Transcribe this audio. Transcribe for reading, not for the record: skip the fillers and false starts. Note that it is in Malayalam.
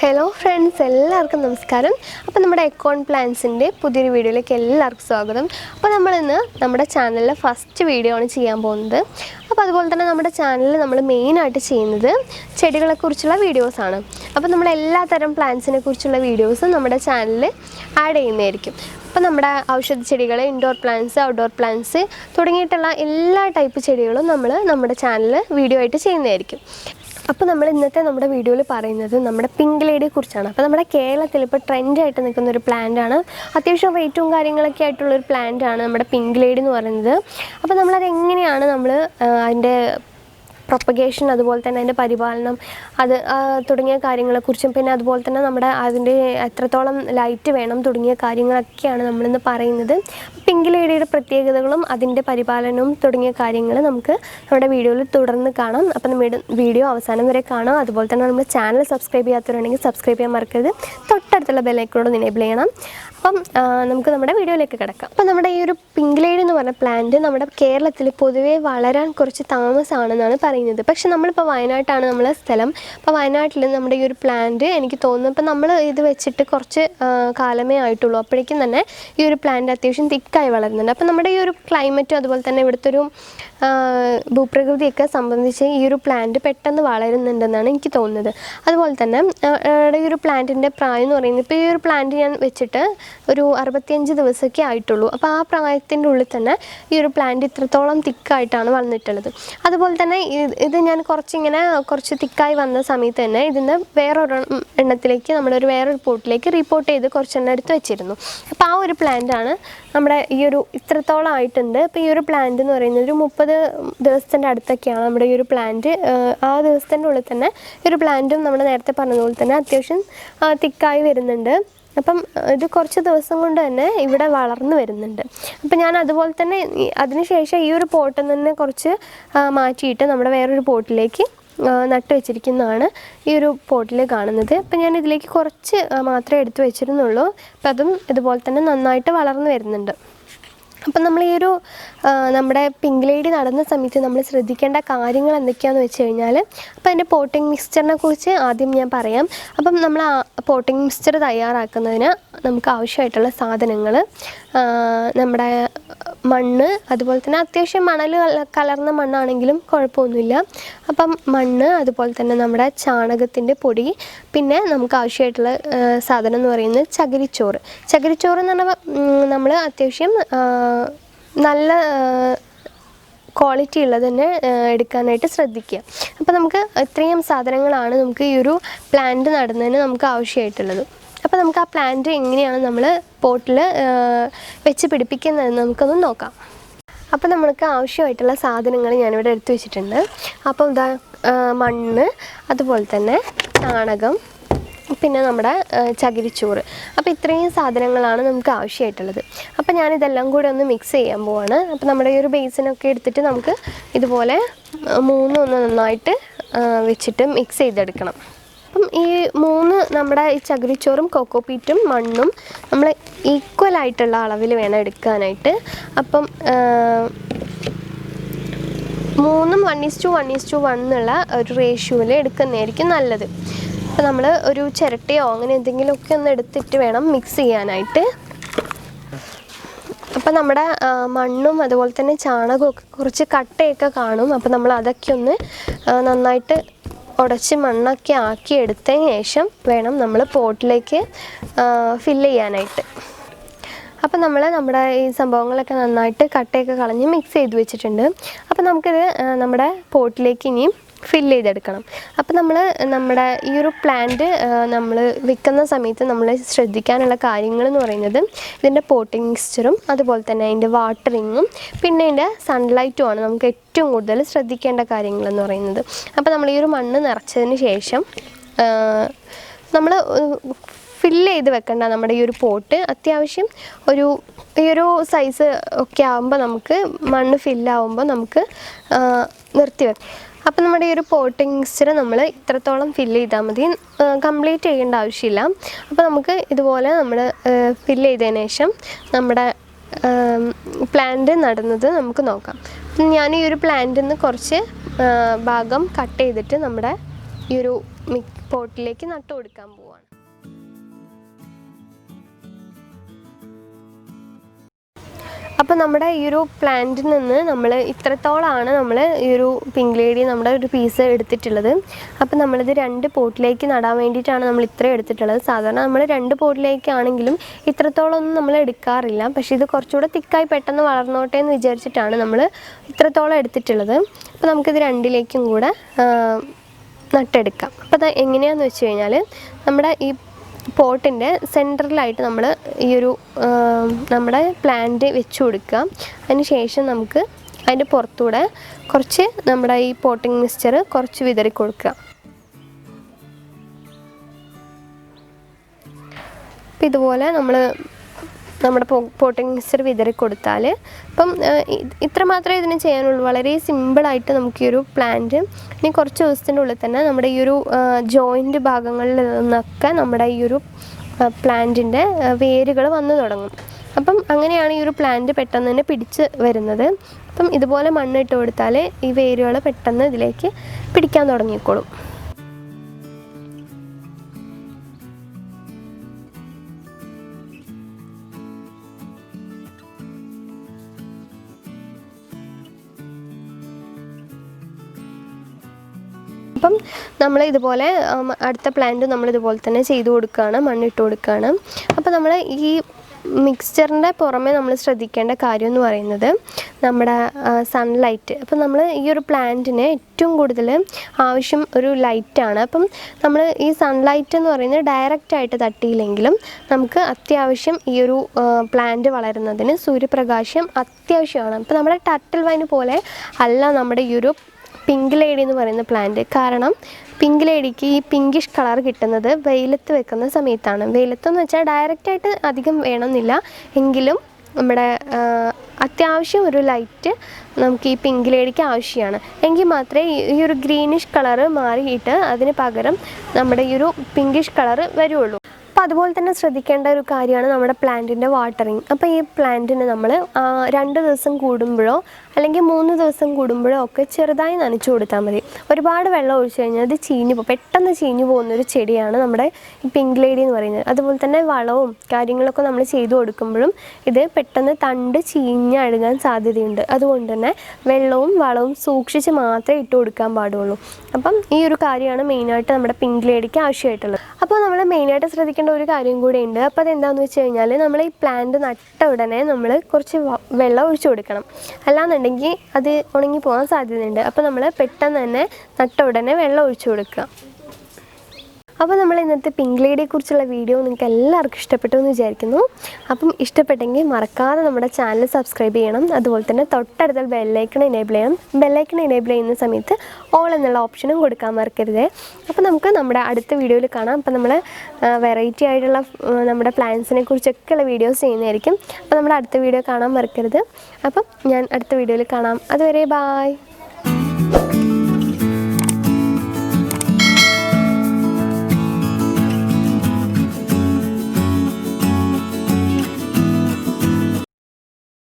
ഹലോ ഫ്രണ്ട്സ്, എല്ലാവർക്കും നമസ്കാരം. അപ്പോൾ നമ്മുടെ എക്കോൺ പ്ലാൻസിൻ്റെ പുതിയൊരു വീഡിയോയിലേക്ക് എല്ലാവർക്കും സ്വാഗതം. അപ്പോൾ നമ്മളിന്ന് നമ്മുടെ ചാനലിലെ ഫസ്റ്റ് വീഡിയോ ആണ് ചെയ്യാൻ പോകുന്നത്. അപ്പോൾ അതുപോലെ തന്നെ നമ്മുടെ ചാനലിൽ നമ്മൾ മെയിനായിട്ട് ചെയ്യുന്നത് ചെടികളെക്കുറിച്ചുള്ള വീഡിയോസാണ്. അപ്പോൾ നമ്മൾ എല്ലാ തരം പ്ലാന്റ്സിനെ കുറിച്ചുള്ള വീഡിയോസും നമ്മുടെ ചാനലിൽ ആഡ് ചെയ്യുന്നതായിരിക്കും. അപ്പോൾ നമ്മുടെ ഔഷധ ചെടികൾ, ഇൻഡോർ പ്ലാന്റ്സ്, ഔട്ട്ഡോർ പ്ലാന്റ്സ് തുടങ്ങിയിട്ടുള്ള എല്ലാ ടൈപ്പ് ചെടികളും നമ്മൾ നമ്മുടെ ചാനലിൽ വീഡിയോ ആയിട്ട് ചെയ്യുന്നതായിരിക്കും. അപ്പോൾ നമ്മൾ ഇന്നത്തെ നമ്മുടെ വീഡിയോയിൽ പറയുന്നത് നമ്മുടെ പിങ്ക് ലേഡിയെ കുറിച്ചാണ്. അപ്പോൾ നമ്മുടെ കേരളത്തിൽ ഇപ്പോൾ ട്രെൻഡായിട്ട് നിൽക്കുന്ന ഒരു പ്ലാന്റാണ്, അത്യാവശ്യം റേറ്റും കാര്യങ്ങളൊക്കെ ആയിട്ടുള്ളൊരു പ്ലാന്റാണ് നമ്മുടെ പിങ്ക് ലേഡി എന്ന് പറയുന്നത്. അപ്പോൾ നമ്മളത് എങ്ങനെയാണ് അതിൻ്റെ പ്രൊപ്പഗേഷൻ, അതുപോലെ തന്നെ അതിൻ്റെ പരിപാലനം, തുടങ്ങിയ കാര്യങ്ങളെക്കുറിച്ചും, പിന്നെ അതുപോലെ തന്നെ അതിൻ്റെ എത്രത്തോളം ലൈറ്റ് വേണം തുടങ്ങിയ കാര്യങ്ങളൊക്കെയാണ് നമ്മളിന്ന് പറയുന്നത്. പിങ്ക് ലേഡിയുടെ പ്രത്യേകതകളും അതിൻ്റെ പരിപാലനവും തുടങ്ങിയ കാര്യങ്ങൾ നമുക്ക് നമ്മുടെ വീഡിയോയിൽ തുടർന്ന് കാണാം. അപ്പം നമ്മുടെ വീഡിയോ അവസാനം വരെ കാണാം. അതുപോലെ തന്നെ നമ്മുടെ ചാനൽ സബ്സ്ക്രൈബ് ചെയ്യാത്തവരുണ്ടെങ്കിൽ സബ്സ്ക്രൈബ് ചെയ്യാൻ മറക്കരുത്. തൊട്ടടുത്തുള്ള ബെല്ലൈക്കണോട് എനേബിൾ ചെയ്യണം. അപ്പം നമുക്ക് നമ്മുടെ വീഡിയോയിലേക്ക് കിടക്കാം. അപ്പം നമ്മുടെ ഈ ഒരു പിങ്ക് ലേഡി എന്ന് പറഞ്ഞ പ്ലാന്റ് നമ്മുടെ കേരളത്തിൽ പൊതുവേ വളരാൻ കുറച്ച് താമസമാണെന്നാണ് പറയുന്നത്. പക്ഷെ നമ്മളിപ്പോൾ വയനാട്ടാണ് നമ്മളെ സ്ഥലം. അപ്പോൾ വയനാട്ടിൽ നമ്മുടെ ഈ ഒരു പ്ലാന്റ് എനിക്ക് തോന്നുന്നു ഇപ്പം നമ്മൾ ഇത് വെച്ചിട്ട് കുറച്ച് കാലമേ ആയിട്ടുള്ളൂ. അപ്പോഴേക്കും തന്നെ ഈ ഒരു പ്ലാന്റ് അത്യാവശ്യം തിക്കായി വളരുന്നുണ്ട്. അപ്പം നമ്മുടെ ഈ ഒരു ക്ലൈമറ്റും അതുപോലെ തന്നെ ഇവിടുത്തെ ഒരു ഭൂപ്രകൃതിയൊക്കെ സംബന്ധിച്ച് ഈ ഒരു പ്ലാന്റ് പെട്ടെന്ന് വളരുന്നുണ്ടെന്നാണ് എനിക്ക് തോന്നുന്നത്. അതുപോലെ തന്നെ ഈ ഒരു പ്ലാന്റിൻ്റെ പ്രായം എന്ന് പറയുന്നത്, ഇപ്പോൾ ഈ ഒരു പ്ലാന്റ് ഞാൻ വെച്ചിട്ട് ഒരു 65 ദിവസമൊക്കെ ആയിട്ടുള്ളൂ. അപ്പോൾ ആ പ്രായത്തിൻ്റെ ഉള്ളിൽ തന്നെ ഈ ഒരു പ്ലാന്റ് ഇത്രത്തോളം തിക്കായിട്ടാണ് വന്നിട്ടുള്ളത്. അതുപോലെ തന്നെ ഇത് ഞാൻ കുറച്ച് തിക്കായി വന്ന സമയത്ത് തന്നെ ഇതിന് വേറൊരു എണ്ണത്തിലേക്ക് വേറൊരു പോട്ടിലേക്ക് റിപ്പോർട്ട് ചെയ്ത് കുറച്ചെണ്ണം എടുത്ത് വെച്ചിരുന്നു. അപ്പോൾ ആ ഒരു പ്ലാന്റാണ് നമ്മുടെ ഈ ഒരു ഇത്രത്തോളം ആയിട്ടുണ്ട്. അപ്പോൾ ഈ ഒരു പ്ലാന്റ് എന്ന് പറയുന്നത് ഒരു 30 ദിവസത്തിൻ്റെ അടുത്തൊക്കെയാണ് നമ്മുടെ ഈ ഒരു പ്ലാന്റ്. ആ ദിവസത്തിൻ്റെ ഉള്ളിൽ തന്നെ ഈ ഒരു പ്ലാന്റും നമ്മൾ നേരത്തെ പറഞ്ഞതുപോലെ തന്നെ അത്യാവശ്യം തിക്കായി വരുന്നുണ്ട്. അപ്പം ഇത് കുറച്ച് ദിവസം കൊണ്ട് തന്നെ ഇവിടെ വളർന്നു വരുന്നുണ്ട്. അപ്പം ഞാൻ അതുപോലെ തന്നെ അതിനുശേഷം ഈ ഒരു പോട്ടിൽ നിന്ന് കുറച്ച് മാറ്റിയിട്ട് നമ്മുടെ വേറൊരു പോട്ടിലേക്ക് നട്ട് വെച്ചിരിക്കുന്നതാണ് ഈ ഒരു പോട്ടിൽ കാണുന്നത്. അപ്പം ഞാൻ ഇതിലേക്ക് കുറച്ച് മാത്രമേ എടുത്തു വെച്ചിരുന്നുള്ളൂ. അപ്പം അതും ഇതുപോലെ തന്നെ നന്നായിട്ട് വളർന്നു വരുന്നുണ്ട്. അപ്പം നമ്മൾ ഈ ഒരു നമ്മുടെ പിങ്ക് ലേഡി നടുന്ന സമയത്ത് നമ്മൾ ശ്രദ്ധിക്കേണ്ട കാര്യങ്ങൾ എന്തൊക്കെയാണെന്ന് വെച്ച് കഴിഞ്ഞാൽ, അപ്പോൾ അതിൻ്റെ പോട്ടിംഗ് മിക്സ്ചറിനെ കുറിച്ച് ആദ്യം ഞാൻ പറയാം. അപ്പം നമ്മൾ ആ പോട്ടിംഗ് മിക്സ്ചർ തയ്യാറാക്കുന്നതിന് നമുക്ക് ആവശ്യമായിട്ടുള്ള സാധനങ്ങൾ നമ്മുടെ മണ്ണ്, അതുപോലെ തന്നെ അത്യാവശ്യം മണൽ കലർന്ന മണ്ണാണെങ്കിലും കുഴപ്പമൊന്നുമില്ല. അപ്പം മണ്ണ്, അതുപോലെ തന്നെ നമ്മുടെ ചാണകത്തിൻ്റെ പൊടി, പിന്നെ നമുക്ക് ആവശ്യമായിട്ടുള്ള സാധനം എന്ന് പറയുന്നത് ചകിരിച്ചോറ്. ചകിരിച്ചോറ് എന്ന് പറഞ്ഞാൽ നമ്മൾ അത്യാവശ്യം നല്ല ക്വാളിറ്റി ഉള്ളത് തന്നെ എടുക്കാനായിട്ട് ശ്രദ്ധിക്കുക. അപ്പോൾ നമുക്ക് ഇത്രയും സാധനങ്ങളാണ് നമുക്ക് ഈ ഒരു പ്ലാന്റ് നടുന്നതിന് നമുക്ക് ആവശ്യമായിട്ടുള്ളത്. അപ്പോൾ നമുക്ക് ആ പ്ലാന്റ് എങ്ങനെയാണ് നമ്മൾ പോട്ടിൽ വെച്ച് പിടിപ്പിക്കുന്നതെന്ന് നമുക്കൊന്ന് നോക്കാം. അപ്പോൾ നമ്മൾക്ക് ആവശ്യമായിട്ടുള്ള സാധനങ്ങൾ ഞാനിവിടെ എടുത്തു വെച്ചിട്ടുണ്ട്. അപ്പം മണ്ണ്, അതുപോലെ തന്നെ ചാണകം, പിന്നെ നമ്മുടെ ചകിരിച്ചോറ്. അപ്പോൾ ഇത്രയും സാധനങ്ങളാണ് നമുക്ക് ആവശ്യമായിട്ടുള്ളത്. അപ്പോൾ ഞാനിതെല്ലാം കൂടി ഒന്ന് മിക്സ് ചെയ്യാൻ പോവാണ്. അപ്പോൾ നമ്മുടെ ഈ ഒരു ബേസിനൊക്കെ എടുത്തിട്ട് നമുക്ക് ഇതുപോലെ ഒന്ന് നന്നായിട്ട് വെച്ചിട്ട് മിക്സ് ചെയ്തെടുക്കണം. അപ്പം ഈ നമ്മുടെ ഈ ചകിരിച്ചോറും കോക്കോപീറ്റും മണ്ണും നമ്മൾ ഈക്വലായിട്ടുള്ള അളവിൽ വേണം എടുക്കാനായിട്ട്. അപ്പം 3 1:1:1 എന്നുള്ള ഒരു റേഷ്യോയിൽ എടുക്കുന്നതായിരിക്കും നല്ലത്. അപ്പോൾ നമ്മൾ ഒരു ചിരട്ടയോ അങ്ങനെ എന്തെങ്കിലുമൊക്കെ ഒന്ന് എടുത്തിട്ട് വേണം മിക്സ് ചെയ്യാനായിട്ട്. അപ്പോൾ നമ്മുടെ മണ്ണും അതുപോലെ തന്നെ ചാണകമൊക്കെ കുറച്ച് കട്ടയൊക്കെ കാണും. അപ്പോൾ നമ്മൾ അതൊക്കെ ഒന്ന് നന്നായിട്ട് ഉടച്ച് മണ്ണൊക്കെ ആക്കി എടുത്തതിന് ശേഷം വേണം നമ്മൾ പോട്ടിലേക്ക് ഫില്ല് ചെയ്യാനായിട്ട്. അപ്പം നമ്മുടെ ഈ സംഭവങ്ങളൊക്കെ നന്നായിട്ട് കട്ടയൊക്കെ കളഞ്ഞ് മിക്സ് ചെയ്ത് വെച്ചിട്ടുണ്ട്. അപ്പം നമുക്കിത് നമ്മുടെ പോട്ടിലേക്ക് ഇനിയും ഫില്ല് ചെയ്തെടുക്കണം. അപ്പം നമ്മുടെ ഈ ഒരു പ്ലാന്റ് നമ്മൾ വിൽക്കുന്ന സമയത്ത് നമ്മൾ ശ്രദ്ധിക്കാനുള്ള കാര്യങ്ങൾ എന്ന് പറയുന്നത് ഇതിൻ്റെ പോട്ടിംഗ് മിക്സ്ചറും, അതുപോലെ തന്നെ അതിൻ്റെ വാട്ടറിങ്ങും, പിന്നെ അതിൻ്റെ സൺലൈറ്റുമാണ് നമുക്ക് ഏറ്റവും കൂടുതൽ ശ്രദ്ധിക്കേണ്ട കാര്യങ്ങളെന്ന് പറയുന്നത്. അപ്പോൾ നമ്മൾ ഈ ഒരു മണ്ണ് നിറച്ചതിന് ശേഷം നമ്മൾ ഫില്ല് ചെയ്ത് വെക്കേണ്ട നമ്മുടെ ഈ ഒരു പോട്ട് അത്യാവശ്യം ഈ ഒരു സൈസ് ഒക്കെ ആകുമ്പോൾ നമുക്ക് മണ്ണ് ഫില്ലാവുമ്പോൾ നമുക്ക് നിർത്തി വെക്കാം. അപ്പോൾ നമ്മുടെ ഈ ഒരു പോട്ടിംഗ് മിക്സ്ചർ നമ്മൾ ഇത്രത്തോളം ഫില്ല് ചെയ്താൽ മതി, കംപ്ലീറ്റ് ചെയ്യേണ്ട ആവശ്യമില്ല. അപ്പോൾ നമുക്ക് ഇതുപോലെ നമ്മൾ ഫില്ല് ചെയ്തതിന് ശേഷം നമ്മുടെ പ്ലാന്റ് നടുന്നത് നമുക്ക് നോക്കാം. ഞാൻ ഈ ഒരു പ്ലാന്റിൽ നിന്ന് കുറച്ച് ഭാഗം കട്ട് ചെയ്തിട്ട് നമ്മുടെ ഈ ഒരു പോട്ടിലേക്ക് നട്ടു കൊടുക്കാൻ പോവാണ്. അപ്പോൾ നമ്മുടെ ഈ ഒരു പ്ലാന്റിൽ നിന്ന് നമ്മൾ ഇത്രത്തോളമാണ് നമ്മൾ ഈ ഒരു പിങ്ക് ലേഡി നമ്മുടെ ഒരു പീസ് എടുത്തിട്ടുള്ളത്. അപ്പോൾ നമ്മളിത് 2 പോട്ടിലേക്ക് നടാൻ വേണ്ടിയിട്ടാണ് നമ്മൾ ഇത്രയും എടുത്തിട്ടുള്ളത്. സാധാരണ നമ്മൾ 2 പോട്ടിലേക്കാണെങ്കിലും ഇത്രത്തോളമൊന്നും നമ്മൾ എടുക്കാറില്ല. പക്ഷേ ഇത് കുറച്ചുകൂടെ തിക്കായി പെട്ടെന്ന് വളർന്നോട്ടെ എന്ന് വിചാരിച്ചിട്ടാണ് നമ്മൾ ഇത്രത്തോളം എടുത്തിട്ടുള്ളത്. അപ്പോൾ നമുക്കിത് 2ലേക്കും കൂടെ നട്ടെടുക്കാം. അപ്പോൾ അത് എങ്ങനെയാണെന്ന് വെച്ച് കഴിഞ്ഞാൽ നമ്മുടെ ഈ പോട്ടിൻ്റെ സെൻറ്ററിലായിട്ട് നമ്മൾ ഈ ഒരു നമ്മുടെ പ്ലാന്റ് വെച്ച് കൊടുക്കുക. അതിന് ശേഷം നമുക്ക് അതിൻ്റെ പുറത്തൂടെ കുറച്ച് നമ്മുടെ ഈ പോട്ടിംഗ് മിക്സ്ചർ കുറച്ച് വിതറി കൊടുക്കുക. അപ്പം ഇതുപോലെ നമ്മുടെ പോട്ടിംഗ് മിക്സ്ചർ വിതറി കൊടുത്താൽ ഇപ്പം ഇത്ര മാത്രമേ ഇതിന് ചെയ്യാനുള്ളൂ. വളരെ സിമ്പിളായിട്ട് നമുക്ക് ഈ ഒരു പ്ലാന്റ് ഇനി കുറച്ച് ദിവസത്തിൻ്റെ ഉള്ളിൽ തന്നെ നമ്മുടെ ഈ ഒരു ജോയിൻ്റ് ഭാഗങ്ങളിൽ നിന്നൊക്കെ നമ്മുടെ ഈ ഒരു പ്ലാന്റിൻ്റെ വേരുകൾ വന്നു തുടങ്ങും. അപ്പം അങ്ങനെയാണ് ഈ ഒരു പ്ലാന്റ് പെട്ടെന്ന് തന്നെ പിടിച്ച് വരുന്നത്. അപ്പം ഇതുപോലെ മണ്ണിട്ട് കൊടുത്താൽ ഈ വേരുകൾ പെട്ടെന്ന് ഇതിലേക്ക് പിടിക്കാൻ തുടങ്ങിക്കോളും. അപ്പം നമ്മൾ ഇതുപോലെ അടുത്ത പ്ലാന്റ് നമ്മളിതുപോലെ തന്നെ ചെയ്ത് കൊടുക്കുകയാണ്, മണ്ണിട്ട് കൊടുക്കുകയാണ്. അപ്പോൾ നമ്മൾ ഈ മിക്സ്ചറിൻ്റെ പുറമെ നമ്മൾ ശ്രദ്ധിക്കേണ്ട കാര്യം എന്ന് പറയുന്നത് നമ്മുടെ സൺലൈറ്റ്. അപ്പം നമ്മൾ ഈ ഒരു പ്ലാന്റിന് ഏറ്റവും കൂടുതൽ ആവശ്യം ഒരു ലൈറ്റാണ്. അപ്പം നമ്മൾ ഈ സൺലൈറ്റ് എന്ന് പറയുന്നത് ഡയറക്റ്റായിട്ട് തട്ടിയില്ലെങ്കിലും നമുക്ക് അത്യാവശ്യം ഈ ഒരു പ്ലാന്റ് വളരുന്നതിന് സൂര്യപ്രകാശം അത്യാവശ്യമാണ്. അപ്പോൾ നമ്മുടെ ടർട്ടിൽ വൈൻ പോലെ അല്ല നമ്മുടെ ഈ ഒരു പിങ്ക് ലേഡി എന്ന് പറയുന്ന പ്ലാന്റ്. കാരണം പിങ്ക് ലേഡിക്ക് ഈ പിങ്കിഷ് കളർ കിട്ടുന്നത് വെയിലത്ത് വെക്കുന്ന സമയത്താണ്. വെയിലത്തെന്ന് വെച്ചാൽ ഡയറക്റ്റായിട്ട് അധികം വേണമെന്നില്ല, എങ്കിലും നമ്മുടെ അത്യാവശ്യം ഒരു ലൈറ്റ് നമുക്ക് ഈ പിങ്ക് ലേഡിക്ക് ആവശ്യമാണ്. എങ്കിൽ മാത്രമേ ഈ ഒരു ഗ്രീനിഷ് കളറ് മാറിയിട്ട് അതിന് പകരം നമ്മുടെ ഈ ഒരു പിങ്കിഷ് കളറ് വരുള്ളൂ. അപ്പോൾ അതുപോലെ തന്നെ ശ്രദ്ധിക്കേണ്ട ഒരു കാര്യമാണ് നമ്മുടെ പ്ലാന്റിൻ്റെ വാട്ടറിങ്. അപ്പോൾ ഈ പ്ലാന്റിന് നമ്മൾ 2 ദിവസം കൂടുമ്പോഴോ അല്ലെങ്കിൽ 3 ദിവസം കൂടുമ്പോഴോ ഒക്കെ ചെറുതായി നനച്ചു കൊടുത്താൽ മതി. ഒരുപാട് വെള്ളം ഒഴിച്ചു കഴിഞ്ഞാൽ അത് പെട്ടെന്ന് ചീഞ്ഞു പോകുന്നൊരു ചെടിയാണ് നമ്മുടെ ഈ പിങ്ക് ലേഡി എന്ന് പറയുന്നത്. അതുപോലെ തന്നെ വളവും കാര്യങ്ങളൊക്കെ നമ്മൾ ചെയ്തു കൊടുക്കുമ്പോഴും ഇത് പെട്ടെന്ന് തണ്ട് ചീഞ്ഞഴുകാൻ സാധ്യതയുണ്ട്. അതുകൊണ്ട് തന്നെ വെള്ളവും വളവും സൂക്ഷിച്ച് മാത്രമേ ഇട്ട് കൊടുക്കാൻ പാടുള്ളൂ. അപ്പം ഈ ഒരു കാര്യമാണ് മെയിനായിട്ട് നമ്മുടെ പിങ്ക് ലേഡിക്ക് ആവശ്യമായിട്ടുള്ളത്. അപ്പോൾ നമ്മൾ മെയിനായിട്ട് ശ്രദ്ധിക്കേണ്ട ഒരു കാര്യം കൂടെ ഉണ്ട്. അപ്പോൾ അതെന്താണെന്ന് വെച്ച് കഴിഞ്ഞാൽ നമ്മൾ ഈ പ്ലാന്റ് നട്ട ഉടനെ നമ്മൾ കുറച്ച് വെള്ളം ഒഴിച്ചു കൊടുക്കണം. അല്ലാന്നുണ്ടെങ്കിൽ അത് ഉണങ്ങി പോകാൻ സാധ്യതയുണ്ട്. അപ്പോൾ നമ്മൾ പെട്ടെന്ന് തന്നെ നട്ട ഉടനെ വെള്ളം ഒഴിച്ചു കൊടുക്കുക. അപ്പോൾ നമ്മൾ ഇന്നത്തെ പിങ്ക് ലേഡിയെക്കുറിച്ചുള്ള വീഡിയോ നിങ്ങൾക്ക് എല്ലാവർക്കും ഇഷ്ടപ്പെട്ടു എന്ന് വിചാരിക്കുന്നു. അപ്പം ഇഷ്ടപ്പെട്ടെങ്കിൽ മറക്കാതെ നമ്മുടെ ചാനൽ സബ്സ്ക്രൈബ് ചെയ്യണം. അതുപോലെ തന്നെ തൊട്ടടുത്ത ബെല്ലൈക്കൺ എനേബിൾ ചെയ്യണം. ബെല്ലൈക്കൺ എനേബിൾ ചെയ്യുന്ന സമയത്ത് ഓൾ എന്നുള്ള ഓപ്ഷനും കൊടുക്കാൻ മറക്കരുത്. അപ്പോൾ നമുക്ക് നമ്മുടെ അടുത്ത വീഡിയോയിൽ കാണാം. അപ്പോൾ നമ്മൾ വെറൈറ്റി ആയിട്ടുള്ള നമ്മുടെ പ്ലാന്റ്സിനെ കുറിച്ചൊക്കെയുള്ള വീഡിയോസ് ചെയ്യുന്നതായിരിക്കും. അപ്പോൾ നമ്മുടെ അടുത്ത വീഡിയോ കാണാൻ മറക്കരുത്. അപ്പം ഞാൻ അടുത്ത വീഡിയോയിൽ കാണാം. അതുവരെ ബായ്.